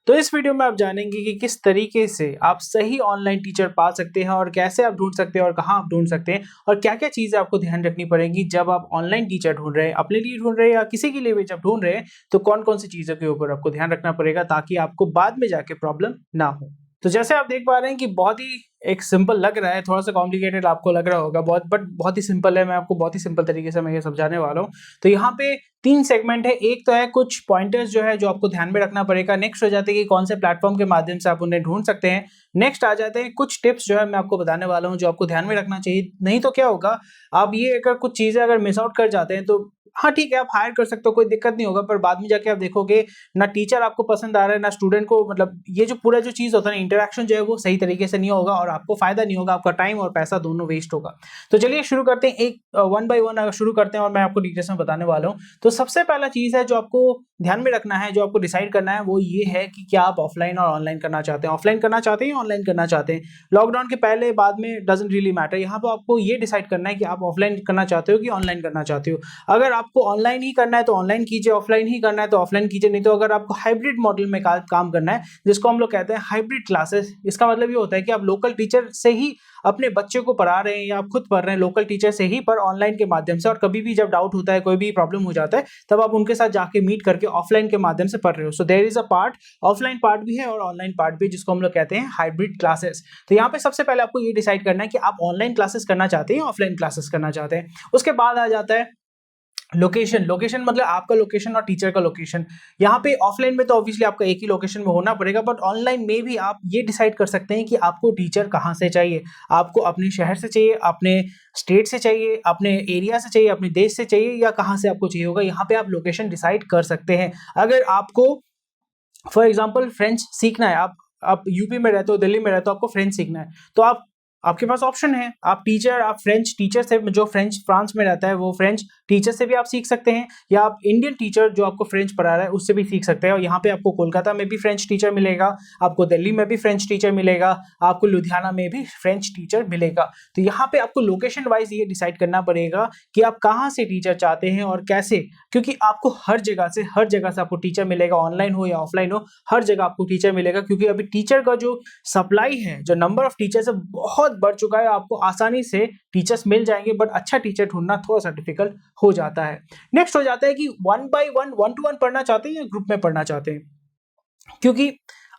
तो इस वीडियो में आप जानेंगे कि किस तरीके से आप सही ऑनलाइन टीचर पा सकते हैं और कैसे आप ढूंढ सकते हैं और कहाँ आप ढूंढ सकते हैं और क्या-क्या चीज़ें आपको ध्यान रखनी पड़ेंगी जब आप ऑनलाइन टीचर ढूंढ रहे हैं, अपने लिए ढूंढ रहे हैं या किसी के लिए भी जब ढूंढ रहे हैं, तो कौन-कौन सी चीज़ों के ऊपर आपको ध्यान रखना पड़ेगा ताकि आपको बाद में जाके प्रॉब्लम ना हो। तो जैसे आप देख पा रहे हैं कि बहुत ही एक सिंपल लग रहा है, थोड़ा-सा कॉम्प्लिकेटेड आपको लग रहा होगा बहुत ही सिंपल है, मैं आपको बहुत ही सिंपल तरीके से मैं ये समझाने वाला हूँ। तो यहाँ पे 3 सेगमेंट है, एक तो है कुछ पॉइंटर्स जो है जो आपको ध्यान में रखना पड़ेगा, नेक्स्ट हो जाते हैं कि कौन से प्लेटफॉर्म के माध्यम से आप उन्हें ढूँढ सकते हैं, नेक्स्ट आ जाते हैं कुछ टिप्स जो है मैं आपको बताने वाला हूँ जो आपको ध्यान में रखना चाहिए, नहीं तो क्या होगा, आप ये अगर कुछ चीज़ें अगर मिस आउट कर जाते हैं तो हाँ, ठीक है आप हायर कर सकते हो, कोई दिक्कत नहीं होगा पर बाद में जाके आप देखोगे ना टीचर आपको पसंद आ रहा है, ना स्टूडेंट को मतलब ये जो पूरा जो चीज़ होता है ना इंटरैक्शन जो है वो सही तरीके से नहीं होगा और आपको फ़ायदा नहीं होगा, आपका टाइम और पैसा दोनों वेस्ट होगा। तो चलिए शुरू करते हैं एक वन बाय वन शुरू करते हैं और मैं आपको डिटेल्स में बताने वाला हूँ। तो सबसे पहला चीज़ है जो आपको ध्यान में रखना है, जो आपको डिसाइड करना है वो ये है कि क्या आप ऑफलाइन और ऑनलाइन करना चाहते हैं, ऑफलाइन करना चाहते हैं या ऑनलाइन करना चाहते हैं। लॉकडाउन के पहले बाद में डज़न्ट रियली मैटर, यहाँ पे आपको ये डिसाइड करना है कि आप ऑफलाइन करना चाहते हो कि ऑनलाइन करना चाहते हो। अगर आपको ऑनलाइन ही करना है तो ऑनलाइन कीजिए, ऑफलाइन ही करना है तो ऑफलाइन कीजिए, नहीं तो अगर आपको हाइब्रिड मॉडल में काम करना है जिसको हम लोग कहते हैं हाइब्रिड क्लासेस, इसका मतलब ये होता है कि आप लोकल टीचर से ही अपने बच्चे को पढ़ा रहे हैं या आप खुद पढ़ रहे हैं लोकल टीचर से ही पर ऑनलाइन के माध्यम से, और कभी भी जब डाउट होता है, कोई भी प्रॉब्लम हो जाता है, तब आप उनके साथ जाके मीट करके ऑफलाइन के माध्यम से पढ़ रहे हो। So there is a part, offline part भी है और ऑनलाइन पार्ट भी, जिसको हम लोग कहते हैं हाइब्रिड क्लासेस। तो यहाँ पे सबसे पहले आपको ये डिसाइड करना है कि आप ऑनलाइन क्लासेस करना चाहते हैं या ऑफलाइन क्लासेस करना चाहते हैं। उसके बाद आ जाता है लोकेशन। लोकेशन मतलब आपका लोकेशन और टीचर का लोकेशन। यहाँ पे ऑफलाइन में तो ऑब्वियसली आपका एक ही लोकेशन में होना पड़ेगा, बट ऑनलाइन में भी आप ये डिसाइड कर सकते हैं कि आपको टीचर कहाँ से चाहिए। आपको अपने शहर से चाहिए, अपने स्टेट से चाहिए, अपने एरिया से चाहिए, अपने देश से चाहिए, या कहाँ से आपको चाहिए होगा, यहाँ पे आप लोकेशन डिसाइड कर सकते हैं। अगर आपको फॉर एग्जाम्पल फ्रेंच सीखना है, आप यूपी में रहते हो, दिल्ली में रहते हो, आपको फ्रेंच सीखना है, तो आपके पास ऑप्शन है, आप फ्रेंच टीचर से, जो फ्रेंच फ्रांस में रहता है वो फ्रेंच टीचर से भी आप सीख सकते हैं, या आप इंडियन टीचर जो आपको फ्रेंच पढ़ा रहा है उससे भी सीख सकते हैं। और यहाँ पे आपको कोलकाता में भी फ्रेंच टीचर मिलेगा, आपको दिल्ली में भी फ्रेंच टीचर मिलेगा, आपको लुधियाना में भी फ्रेंच टीचर मिलेगा। तो यहाँ पे आपको लोकेशन वाइज ये डिसाइड करना पड़ेगा कि आप कहाँ से टीचर चाहते हैं और कैसे, क्योंकि आपको हर जगह से आपको टीचर मिलेगा, ऑनलाइन हो या ऑफलाइन हो, हर जगह आपको टीचर मिलेगा, क्योंकि अभी टीचर का जो सप्लाई है, जो नंबर ऑफ टीचर्स है, बहुत बढ़ चुका है। आपको आसानी से टीचर्स मिल जाएंगे, बट अच्छा टीचर ढूंढना थोड़ा सा डिफिकल्ट हो जाता है। नेक्स्ट हो जाता है कि one by one, one two one पढ़ना चाहते हैं या ग्रुप में पढ़ना चाहते हैं, क्योंकि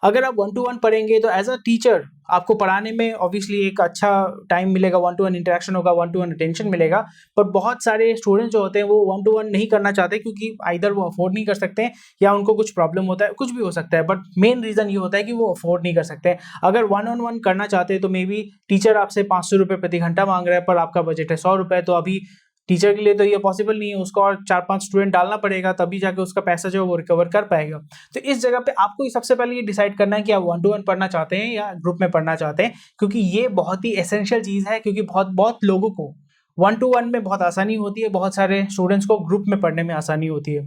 अगर आप वन टू वन पढ़ेंगे तो एज अ टीचर आपको पढ़ाने में ऑब्वियसली एक अच्छा टाइम मिलेगा, वन टू वन इंटरेक्शन होगा, वन टू वन अटेंशन मिलेगा। पर बहुत सारे स्टूडेंट्स जो होते हैं वो वन टू वन नहीं करना चाहते, क्योंकि आइदर वो अफोर्ड नहीं कर सकते हैं या उनको कुछ प्रॉब्लम होता है, कुछ भी हो सकता है, बट मेन रीजन ये होता है कि वो अफोर्ड नहीं कर सकते हैं। अगर वन ऑन वन करना चाहते हैं तो मे बी टीचर आपसे 500 रुपये प्रति घंटा मांग रहा है, पर आपका बजट है 100 रुपये, तो अभी टीचर के लिए तो ये पॉसिबल नहीं है, उसको और 4-5 स्टूडेंट डालना पड़ेगा, तभी जाके उसका पैसा जो है वो रिकवर कर पाएगा। तो इस जगह पे आपको सबसे पहले ये डिसाइड करना है कि आप वन टू वन पढ़ना चाहते हैं या ग्रुप में पढ़ना चाहते हैं, क्योंकि ये बहुत ही एसेंशियल चीज़ है, क्योंकि बहुत बहुत लोगों को वन टू वन में बहुत आसानी होती है, बहुत सारे स्टूडेंट्स को ग्रुप में पढ़ने में आसानी होती है।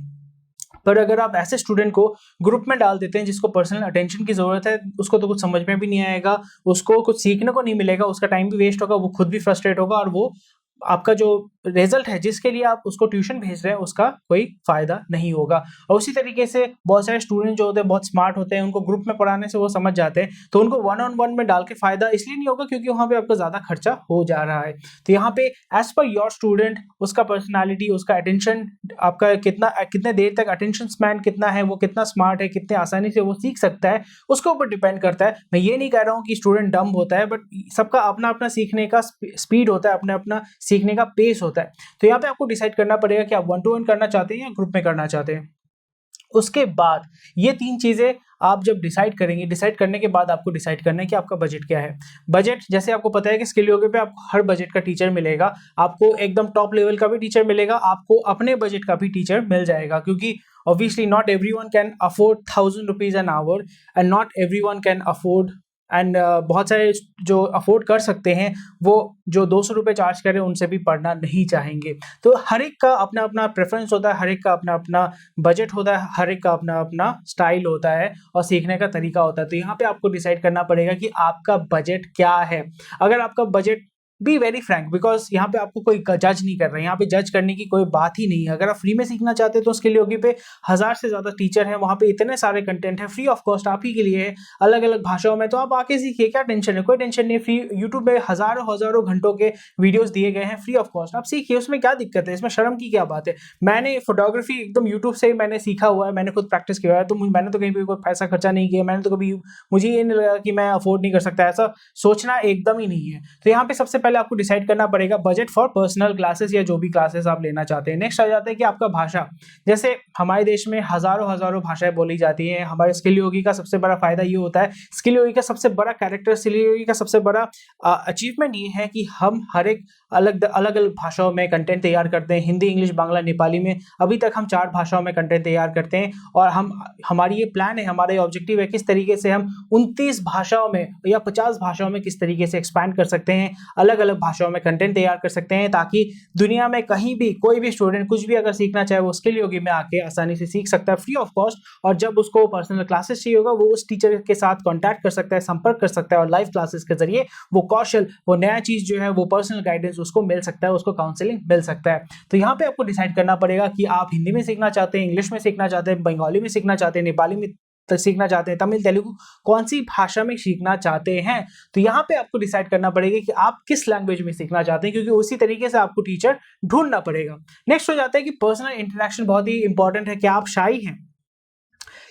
पर अगर आप ऐसे स्टूडेंट को ग्रुप में डाल देते हैं जिसको पर्सनल अटेंशन की ज़रूरत है, उसको तो कुछ समझ में भी नहीं आएगा, उसको कुछ सीखने को नहीं मिलेगा, उसका टाइम भी वेस्ट होगा, वो खुद भी फ्रस्ट्रेट होगा, और वो आपका जो रिजल्ट है जिसके लिए आप उसको ट्यूशन भेज रहे हैं उसका कोई फायदा नहीं होगा। और उसी तरीके से बहुत सारे स्टूडेंट जो होते हैं बहुत स्मार्ट होते हैं, उनको ग्रुप में पढ़ाने से वो समझ जाते हैं, तो उनको वन ऑन वन में डाल के फायदा इसलिए नहीं होगा क्योंकि वहाँ पे आपका ज़्यादा खर्चा हो जा रहा है। तो यहाँ पे एज पर योर स्टूडेंट, उसका पर्सनैलिटी, उसका अटेंशन, आपका कितने देर तक अटेंशन स्पैन कितना है, वो कितना स्मार्ट है, कितने आसानी से वो सीख सकता है, उसके ऊपर डिपेंड करता है। मैं ये नहीं कह रहा हूँ कि स्टूडेंट डम होता है, बट सबका अपना अपना सीखने का स्पीड होता है, अपना अपना सीखने का पेस होता है। तो यहाँ पे आपको डिसाइड करना पड़ेगा कि आप वन टू वन करना चाहते हैं या ग्रुप में करना चाहते हैं। उसके बाद ये 3 चीजें आप जब डिसाइड करेंगे, डिसाइड करने के बाद आपको डिसाइड करना है कि आपका बजट क्या है। बजट जैसे आपको पता है कि स्किल योगा पे आपको हर बजट का टीचर मिलेगा, आपको एकदम टॉप लेवल का भी टीचर मिलेगा, आपको अपने बजट का भी टीचर मिल जाएगा, क्योंकि obviously not everyone can afford 1000 rupees an hour and not everyone can afford and बहुत सारे जो अफोर्ड कर सकते हैं वो जो 200 रुपये चार्ज करें उनसे भी पढ़ना नहीं चाहेंगे। तो हर एक का अपना अपना प्रेफरेंस होता है, हर एक का अपना अपना बजट होता है, हर एक का अपना अपना स्टाइल होता है और सीखने का तरीका होता है। तो यहाँ पे आपको डिसाइड करना पड़ेगा कि आपका बजट क्या है। अगर आपका budget be very Frank, because यहाँ पे आपको कोई जज नहीं कर रहा है, यहाँ पे जज करने की कोई बात ही नहीं है। अगर आप फ्री में सीखना चाहते हैं तो उसके लिए योगी पे 1000 से ज़्यादा टीचर हैं, वहाँ पे इतने सारे कंटेंट है फ्री ऑफ कॉस्ट आप ही के लिए है, अलग अलग भाषाओं में, तो आप आके सीखिए, क्या टेंशन है, कोई टेंशन नहीं। फ्री यूट्यूब में हजारों हजारों घंटों के वीडियोस दिए गए हैं फ्री ऑफ कॉस्ट, आप सीखिए, उसमें क्या दिक्कत है, इसमें शर्म की क्या बात है। मैंने फोटोग्राफी एकदम यूट्यूब से मैंने सीखा हुआ है, मैंने खुद प्रैक्टिस किया है, तो मैंने तो कहीं भी कोई पैसा खर्चा नहीं किया, मैंने तो कभी, मुझे ये नहीं लगा कि मैं अफोर्ड नहीं कर सकता, ऐसा सोचना एकदम ही नहीं है। तो यहाँ पे सबसे पहले आपको डिसाइड करना पड़ेगा बजट फॉर पर्सनल क्लासेस या जो भी क्लासेस आप लेना चाहते हैं। नेक्स्ट आ जाता है कि आपका भाषा, जैसे हमारे देश में हजारों हजारों भाषाएं बोली जाती हैं। हमारे स्किल योगी का सबसे बड़ा फायदा ये होता है, स्किल योगी का सबसे बड़ा कैरेक्टर, स्किल योगी का सबसे बड़ा अचीवमेंट ये है कि हम हर एक अलग अलग अलग भाषाओं में कंटेंट तैयार करते हैं, हिंदी, इंग्लिश, बांग्ला, नेपाली में। अभी तक हम 4 भाषाओं में कंटेंट तैयार करते हैं, और हमारी ये प्लान है, हमारा ये ऑब्जेक्टिव है किस तरीके से हम 29 भाषाओं में या 50 भाषाओं में किस तरीके से एक्सपैंड कर सकते हैं, अलग अलग भाषाओं में कंटेंट तैयार कर सकते हैं, ताकि दुनिया में कहीं भी कोई भी स्टूडेंट कुछ भी अगर सीखना चाहे वो स्किल योगी में आके आसानी से सीख सकता है फ्री ऑफ कॉस्ट। और जब उसको पर्सनल क्लासेस चाहिए होगा वो उस टीचर के साथ कॉन्टैक्ट कर सकता है, संपर्क कर सकता है, और लाइव क्लासेस के जरिए वो कौशल, वो नया चीज जो है, वो पर्सनल गाइडेंस उसको मिल सकता है, उसको काउंसलिंग मिल सकता है। तो यहाँ पे आपको डिसाइड करना पड़ेगा कि आप हिंदी में सीखना चाहते हैं, इंग्लिश में सीखना चाहते हैं, बंगाली में सीखना चाहते हैं, नेपाली में सीखना चाहते हैं, तमिल, तेलुगु, कौन सी भाषा में सीखना चाहते हैं। तो यहाँ पे आपको डिसाइड करना पड़ेगा कि आप किस लैंग्वेज में सीखना चाहते हैं, क्योंकि उसी तरीके से आपको टीचर ढूंढना पड़ेगा। नेक्स्ट हो जाता है कि पर्सनल इंटरेक्शन बहुत ही इंपॉर्टेंट है। क्या आप शाई हैं,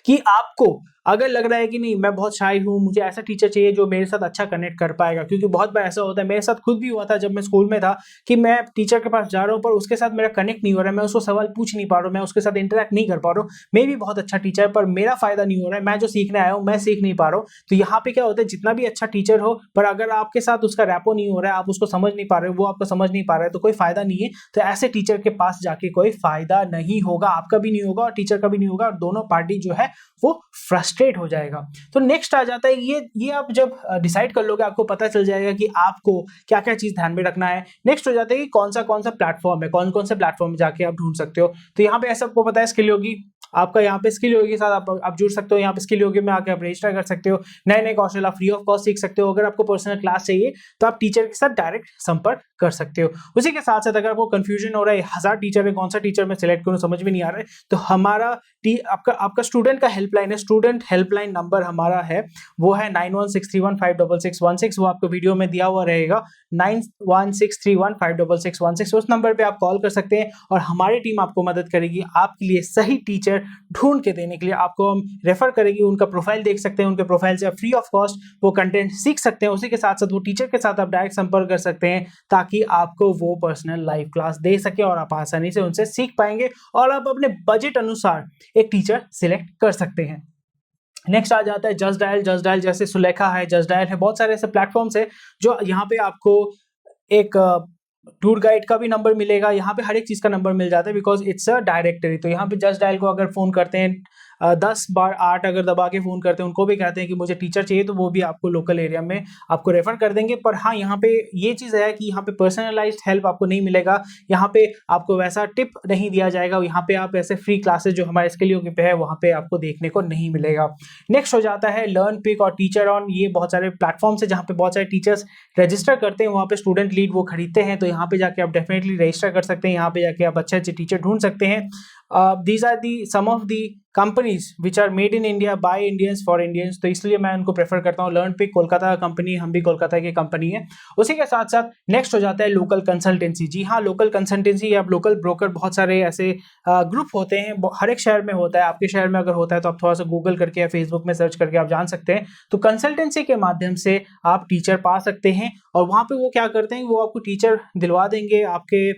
कि आपको अगर लग रहा है कि नहीं मैं बहुत शाई हूँ, मुझे ऐसा टीचर चाहिए जो मेरे साथ अच्छा कनेक्ट कर पाएगा, क्योंकि बहुत बार ऐसा होता है, मेरे साथ खुद भी हुआ था जब मैं स्कूल में था, कि मैं टीचर के पास जा रहा हूँ पर उसके साथ मेरा कनेक्ट नहीं हो रहा है, मैं उसको सवाल पूछ नहीं पा रहा हूँ, मैं उसके साथ इंटरेक्ट नहीं कर पा रहा हूँ, मे भी बहुत अच्छा टीचर पर मेरा फायदा नहीं हो रहा है, मैं जो सीखने आया हूँ मैं सीख नहीं पा रहा हूँ। तो यहाँ पे क्या होता है, जितना भी अच्छा टीचर हो पर अगर आपके साथ उसका रैपो नहीं हो रहा है, आप उसको समझ नहीं पा रहे हो, वो आपको समझ नहीं पा रहा है, तो कोई फायदा नहीं है। तो ऐसे टीचर के पास जाके कोई फायदा नहीं होगा, आपका भी नहीं होगा और टीचर का भी नहीं होगा, और दोनों पार्टी जो है वो फ्रस्ट्रेट हो जाएगा। तो नेक्स्ट आ जाता है, ये आप जब डिसाइड कर लोगे आपको पता चल जाएगा कि आपको क्या क्या चीज ध्यान में रखना है। नेक्स्ट हो जाता है कि कौन सा प्लेटफॉर्म है, कौन कौन से प्लेटफॉर्म में जाके आप ढूंढ सकते हो। तो यहाँ पे ऐसा आपको पता है, स्किल योगी आपका, यहाँ पे स्किल योगी के साथ आप जुड़ सकते हो, यहाँ पे स्किल योगी में आके आप रजिस्टर कर सकते हो, नए नए कौशल आप फ्री ऑफ कॉस्ट सीख सकते हो। अगर आपको पर्सनल क्लास चाहिए तो आप टीचर के साथ डायरेक्ट संपर्क कर सकते हो। उसी के साथ साथ अगर आपको कंफ्यूजन हो रहा है 1000 टीचर है, कौन सा टीचर मैं सिलेक्ट करूं, समझ में नहीं आ रहा है, तो हमारा आपका स्टूडेंट का हेल्पलाइन है, स्टूडेंट हेल्पलाइन नंबर हमारा है, वो है 9163156616। वो आपको वीडियो में दिया हुआ रहेगा, 9163156616। उस नंबर पे आप कॉल कर सकते हैं और हमारी टीम आपको मदद करेगी, आपके लिए सही टीचर ढूंढ के देने के लिए आपको हम रेफर करेंगे। उनका प्रोफाइल देख सकते हैं, उनके प्रोफाइल से आप फ्री ऑफ कॉस्ट वो कंटेंट सीख सकते हैं। उसी के साथ साथ वो टीचर के साथ आप डायरेक्ट संपर्क कर सकते हैं, ताकि आपको वो पर्सनल लाइव क्लास दे सके और आप आसानी से उनसे सीख पाएंगे, और आप अपने बजट अनुसार एक टीचर सिलेक्ट कर सकते हैं। नेक्स्ट आ जाता है जस्ट डायल, जैसे सुलेखा है, जस्ट डायल है, बहुत सारे ऐसे प्लेटफॉर्म्स है जो यहाँ पे आपको एक टूर गाइड का भी नंबर मिलेगा, यहाँ पे हर एक चीज का नंबर मिल जाता है, बिकॉज इट्स अ डायरेक्टरी। तो यहाँ पे जस्ट डायल को अगर फोन करते हैं 10 बार 8 अगर दबा के फोन करते हैं, उनको भी कहते हैं कि मुझे टीचर चाहिए, तो वो भी आपको लोकल एरिया में आपको रेफर कर देंगे। पर हाँ, यहाँ पे ये चीज़ है कि यहाँ पे पर्सनलाइज्ड हेल्प आपको नहीं मिलेगा, यहाँ पे आपको वैसा टिप नहीं दिया जाएगा, यहाँ पे आप ऐसे फ्री क्लासेस जो हमारे स्किल योगी पे है वहाँ पे आपको देखने को नहीं मिलेगा। नेक्स्ट हो जाता है लर्न पिक और टीचर ऑन, ये बहुत सारे प्लेटफॉर्म्स है जहाँ पे बहुत सारे टीचर्स रजिस्टर करते हैं, वहाँ पे स्टूडेंट लीड वो खरीदते हैं, तो यहाँ पे जाके आप डेफिनेटली रजिस्टर कर सकते हैं, यहाँ पे जाके आप अच्छे अच्छे टीचर ढूंढ सकते हैं। These are the some of the companies which are made in India by Indians for Indians, तो इसलिए मैं उनको प्रेफर करता हूँ। लर्न पिक कोलकाता का कंपनी, हम भी कोलकाता की कंपनी है। उसी के साथ साथ नेक्स्ट हो जाता है लोकल कंसल्टेंसी। जी हाँ, लोकल कंसल्टेंसी या लोकल ब्रोकर, बहुत सारे ऐसे ग्रुप होते हैं, हर एक शहर में होता है। आपके शहर में अगर होता है तो आप थोड़ा सा गूगल करके या फेसबुक में सर्च करके आप जान सकते हैं। तो कंसल्टेंसी के माध्यम से आप टीचर पा सकते हैं, और वहाँ पे वो क्या करते हैं, वो आपको टीचर दिलवा देंगे आपके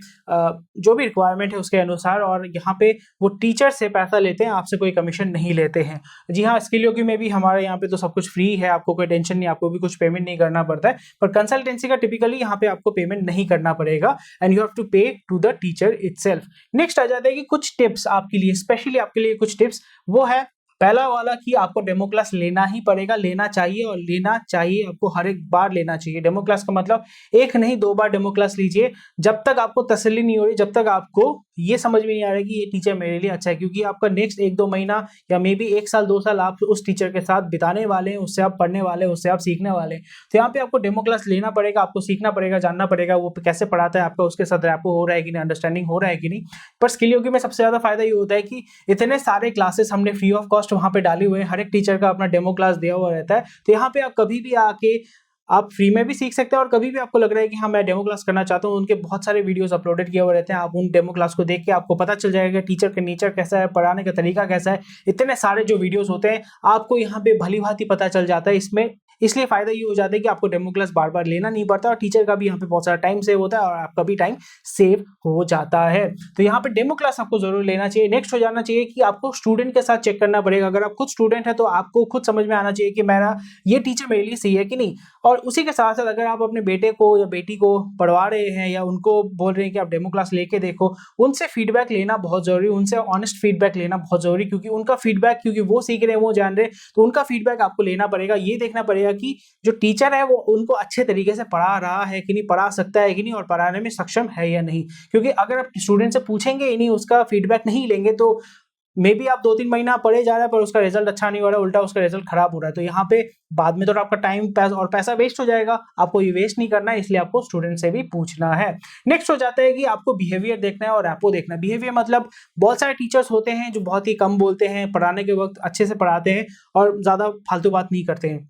जो भी रिक्वायरमेंट है उसके अनुसार, और यहाँ पे वो टीचर से पैसा लेते हैं, आपसे कोई कमीशन नहीं लेते हैं। जी हाँ, स्किल योगी में भी हमारे यहाँ पे तो सब कुछ फ्री है, आपको कोई टेंशन नहीं, आपको भी कुछ पेमेंट नहीं करना पड़ता है। पर कंसल्टेंसी का टिपिकली यहाँ पे आपको पेमेंट नहीं करना पड़ेगा, and you have to pay to the teacher itself. Next आ जाता है कि कुछ टिप्स आपके लिए, स्पेशली आपके लिए कुछ टिप्स, वो है पहला वाला कि आपको डेमो क्लास लेना ही पड़ेगा, लेना चाहिए और लेना चाहिए आपको, हर एक बार लेना चाहिए। डेमो क्लास का मतलब एक नहीं 2 बार डेमो क्लास लीजिए, जब तक आपको तसल्ली नहीं हो रही, जब तक आपको ये समझ में नहीं आ रहा है कि ये टीचर मेरे लिए अच्छा है, क्योंकि आपका नेक्स्ट 1-2 महीना या मे बी 1 साल 2 साल आप उस टीचर के साथ बिताने वाले हैं, उससे आप पढ़ने वाले हैं, उससे आप सीखने वाले हैं। तो यहाँ पे आपको डेमो क्लास लेना पड़ेगा, आपको सीखना पड़ेगा, जानना पड़ेगा वो कैसे पढ़ाता है, आपका उसके साथ रैपो हो रहा है कि नहीं, अंडरस्टैंडिंग हो रहा है कि नहीं। पर स्किल योगी में सबसे ज्यादा फायदा ये होता है कि इतने सारे क्लासेस हमने फ्री ऑफ कॉस्ट वहां पे डाले हुए हैं, हर एक टीचर का अपना डेमो क्लास दिया हुआ रहता है। तो यहाँ पे आप कभी भी आके आप फ्री में भी सीख सकते हैं, और कभी भी आपको लग रहा है कि हाँ मैं डेमो क्लास करना चाहता हूँ, उनके बहुत सारे वीडियोस अपलोडेड किए हुए रहते हैं, आप उन डेमो क्लास को देख के आपको पता चल जाएगा टीचर का नेचर कैसा है, पढ़ाने का तरीका कैसा है। इतने सारे जो वीडियोस होते हैं आपको यहाँ पे भली भांति पता चल जाता है इसमें। इसलिए फायदा ये हो जाता है कि आपको डेमो क्लास बार बार लेना नहीं पड़ता, और टीचर का भी यहाँ पे बहुत सारा टाइम सेव होता है और आपका भी टाइम सेव हो जाता है। तो यहाँ पे डेमो क्लास आपको जरूर लेना चाहिए। नेक्स्ट हो जाना चाहिए कि आपको स्टूडेंट के साथ चेक करना पड़ेगा। अगर आप खुद स्टूडेंट है तो आपको खुद समझ में आना चाहिए कि मेरा ये टीचर मेरे लिए सही है कि नहीं। और उसी के साथ साथ अगर आप अपने बेटे को या बेटी को पढ़वा रहे हैं या उनको बोल रहे हैं कि आप डेमो क्लास लेके देखो, उनसे फीडबैक लेना बहुत जरूरी, उनसे ऑनेस्ट फीडबैक लेना बहुत जरूरी, क्योंकि उनका फीडबैक, क्योंकि वो सीख रहे हैं, वो जान रहे हैं, तो उनका फीडबैक आपको लेना पड़ेगा। ये देखना पड़ेगा कि जो टीचर है वो उनको अच्छे तरीके से पढ़ा रहा है कि नहीं, पढ़ा सकता है कि नहीं, और पढ़ाने में सक्षम है या नहीं। क्योंकि अगर आप स्टूडेंट से पूछेंगे ही नहीं, उसका फीडबैक नहीं लेंगे, तो मे बी आप 2-3 महीना पढ़े जा रहा है पर उसका रिजल्ट अच्छा नहीं हो रहा है, उल्टा उसका रिजल्ट खराब हो रहा है। तो यहाँ पे बाद में तो आपका टाइम और पैसा वेस्ट हो जाएगा, आपको ये वेस्ट नहीं करना है, इसलिए आपको स्टूडेंट से भी पूछना है। नेक्स्ट हो जाता है कि आपको बिहेवियर देखना है और रैपो देखना है। बिहेवियर मतलब बहुत सारे टीचर्स होते हैं जो बहुत ही कम बोलते हैं, पढ़ाने के वक्त अच्छे से पढ़ाते हैं और ज्यादा फालतू बात नहीं करते हैं,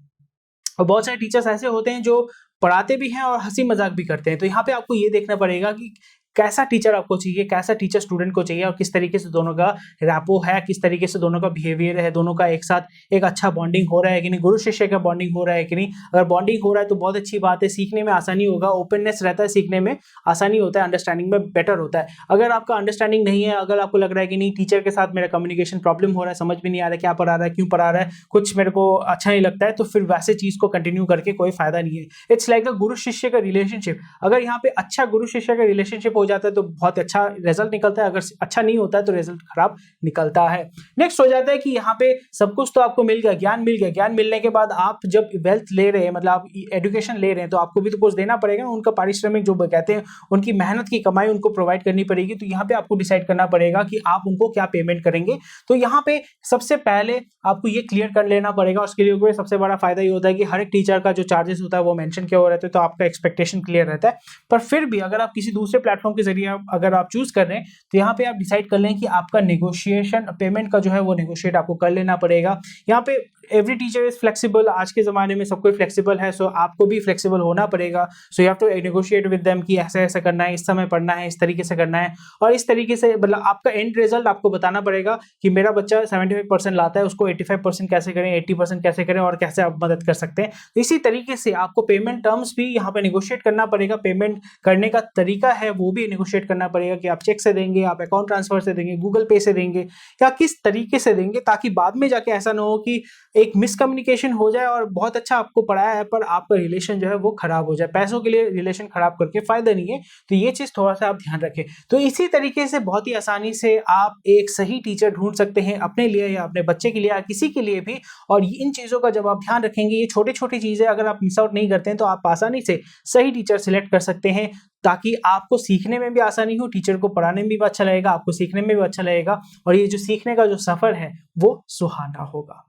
और बहुत सारे टीचर्स ऐसे होते हैं जो पढ़ाते भी हैं और हंसी मजाक भी करते हैं। तो यहाँ पे आपको ये देखना पड़ेगा कि कैसा टीचर आपको चाहिए, कैसा टीचर स्टूडेंट को चाहिए, और किस तरीके से दोनों का रैपो है, किस तरीके से दोनों का बिहेवियर है, दोनों का एक साथ एक अच्छा बॉन्डिंग हो रहा है कि नहीं, गुरु शिष्य का बॉन्डिंग हो रहा है कि नहीं। अगर बॉन्डिंग हो रहा है तो बहुत अच्छी बात है, सीखने में आसानी होगा, ओपननेस रहता है, सीखने में आसानी होता है, अंडरस्टैंडिंग में बेटर होता है। अगर आपका अंडरस्टैंडिंग नहीं है, अगर आपको लग रहा है कि नहीं टीचर के साथ मेरा कम्युनिकेशन प्रॉब्लम हो रहा है, समझ में नहीं आ रहा है क्या पढ़ा रहा है, क्यों पढ़ा रहा है, कुछ मेरे को अच्छा नहीं लगता है, तो फिर वैसे चीज को कंटिन्यू करके कोई फायदा नहीं है। इट्स लाइक अ गुरु शिष्य का रिलेशनशिप। अगर यहाँ पे अच्छा गुरु शिष्य का रिलेशनशिप हो जाता है तो बहुत अच्छा रिजल्ट निकलता है, अगर अच्छा नहीं होता है तो रिजल्ट खराब निकलता है। नेक्स्ट हो जाता है कि यहाँ पे सब कुछ तो आपको मिल गया, ज्ञान मिल गया, ज्ञान मिलने के बाद आप जब वेल्थ ले रहे हैं, मतलब आप एजुकेशन ले रहे हैं, तो आपको भी तो कुछ देना पड़ेगा, उनका पारिश्रमिक जो कहते हैं, उनकी मेहनत की कमाई उनको प्रोवाइड करनी पड़ेगी। तो यहाँ पे आपको डिसाइड करना पड़ेगा कि आप उनको क्या पेमेंट करेंगे। तो यहाँ पे सबसे पहले आपको ये क्लियर कर लेना पड़ेगा। उसके लिए सबसे बड़ा फायदा ये होता है कि हर एक टीचर का जो चार्जेस होता है वो मेंशन किया हुआ रहता है, तो आपका एक्सपेक्टेशन क्लियर रहता है। पर फिर भी अगर आप किसी दूसरे प्लेटफॉर्म के जरिए अगर आप चूज कर रहे हैं, तो यहाँ पे आप डिसाइड कर लें कि आपका नेगोशिएशन पेमेंट का जो है वो नेगोशिएट आपको कर लेना पड़ेगा। यहाँ पे एवरी टीचर इज फ्लेक्सिबल, आज के जमाने में सब कोई फ्लेक्सिबल है, सो आपको भी फ्लेक्सिबल होना पड़ेगा। So you have to negotiate with them कि ऐसा ऐसा करना है, इस समय पढ़ना है, इस तरीके से करना है, और इस तरीके से मतलब आपका एंड रिजल्ट आपको बताना पड़ेगा कि मेरा बच्चा 75% लाता है, उसको 85% कैसे करें, 80% कैसे करें, और कैसे आप मदद कर सकते हैं। इसी तरीके से आपको पेमेंट टर्म्स भी यहाँ पे नेगोशिएट करना पड़ेगा, पेमेंट करने का तरीका है वो भी नेगोशिएट करना पड़ेगा कि आप चेक से देंगे, आप अकाउंट ट्रांसफर से देंगे, गूगल पे से देंगे, या किस तरीके से देंगे, ताकि बाद में जाके ऐसा ना हो कि एक मिसकम्युनिकेशन हो जाए और बहुत अच्छा आपको पढ़ाया है पर आपका रिलेशन जो है वो खराब हो जाए। पैसों के लिए रिलेशन खराब करके फायदा नहीं है, तो ये चीज थोड़ा सा आप ध्यान रखें। तो इसी तरीके से बहुत ही आसानी से आप एक सही टीचर ढूंढ सकते हैं अपने लिए या अपने बच्चे के लिए या किसी के लिए भी। और इन चीजों का जब आप ध्यान रखेंगे, ये छोटी छोटी चीजें अगर आप मिस आउट नहीं करते हैं, तो आप आसानी से सही टीचर सिलेक्ट कर सकते हैं, ताकि आपको सीखने में भी आसानी हो, टीचर को पढ़ाने में भी अच्छा लगेगा, आपको सीखने में भी अच्छा लगेगा, और ये जो सीखने का जो सफर है वो सुहाना होगा।